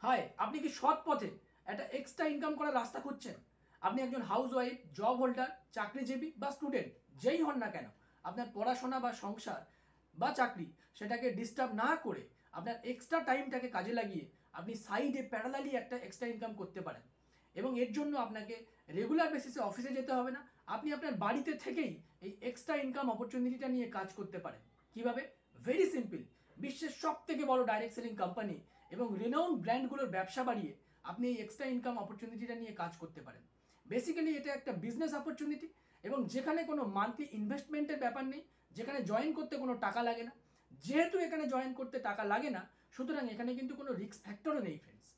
High, আপনি কি সৎ পথে একটা এক্সট্রা ইনকাম করার রাস্তা খুঁজছেন? আপনি একজন হাউস ওয়াইফ, জব হোল্ডার, চাকরিজীবী বা স্টুডেন্ট, যেই হন না কেন, আপনার পড়াশোনা বা সংসার বা চাকরি সেটাকে ডিস্টার্ব না করে আপনার এক্সট্রা টাইমটাকে কাজে লাগিয়ে আপনি সাইডে প্যারালালি একটা এক্সট্রা ইনকাম করতে পারেন। এবং এর জন্য আপনাকে রেগুলার বেসিসে অফিসে যেতে হবে না। আপনি আপনার বাড়িতে থেকেই এই এক্সট্রা ইনকাম অপরচুনিটিটা নিয়ে কাজ করতে পারেন। কিভাবে? Very simple. বিশ্বের সব থেকে বড় ডাইরেক্ট সেলিং কোম্পানি এবং রিনাউন্ড ব্র্যান্ডগুলোর ব্যবসা বাড়িয়ে আপনি এই এক্সট্রা ইনকাম অপরচুনিটিটা নিয়ে কাজ করতে পারেন। বেসিক্যালি এটা একটা বিজনেস অপরচুনিটি এবং যেখানে কোনো মান্থলি ইনভেস্টমেন্টের ব্যাপার নেই, যেখানে জয়েন করতে কোনো টাকা লাগে না। যেহেতু এখানে জয়েন করতে টাকা লাগে না, সুতরাং এখানে কিন্তু কোনো রিস্ক ফ্যাক্টরও নেই ফ্রেন্ডস।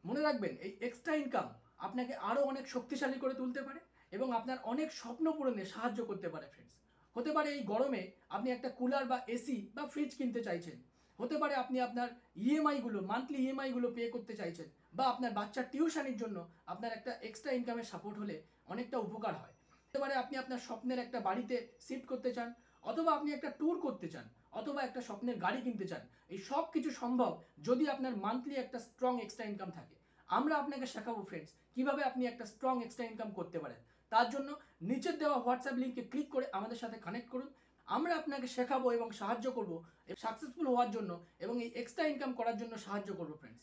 মনে রাখবেন, এই এক্সট্রা ইনকাম আপনাকে আরও অনেক শক্তিশালী করে তুলতে পারে এবং আপনার অনেক স্বপ্ন পূরণে সাহায্য করতে পারে ফ্রেন্ডস। হতে পারে এই গরমে আপনি একটা কুলার বা এসি বা ফ্রিজ কিনতে চাইছেন। হতে পারে আপনি আপনার ইএমআইগুলো, মান্থলি ইএমআইগুলো পে করতে চাইছেন, বা আপনার বাচ্চার টিউশনির জন্য আপনার একটা এক্সট্রা ইনকামের সাপোর্ট হলে অনেকটা উপকার হয়। হতে পারে আপনি আপনার স্বপ্নের একটা বাড়িতে শিফট করতে চান, অথবা আপনি একটা ট্যুর করতে চান, অথবা একটা স্বপ্নের গাড়ি কিনতে চান। এই সব কিছু সম্ভব যদি আপনার মান্থলি একটা স্ট্রং এক্সট্রা ইনকাম থাকে। আমরা আপনাকে শেখাবো ফ্রেন্ডস কিভাবে আপনি একটা স্ট্রং এক্সট্রা ইনকাম করতে পারেন। তার জন্য নিচের দেওয়া হোয়াটসঅ্যাপ লিঙ্কে ক্লিক করে আমাদের সাথে কানেক্ট করুন। আমরা আপনাকে শেখাবো এবং সাহায্য করবো সাকসেসফুল হওয়ার জন্য এবং এই এক্সট্রা ইনকাম করার জন্য সাহায্য করবো ফ্রেন্ডস।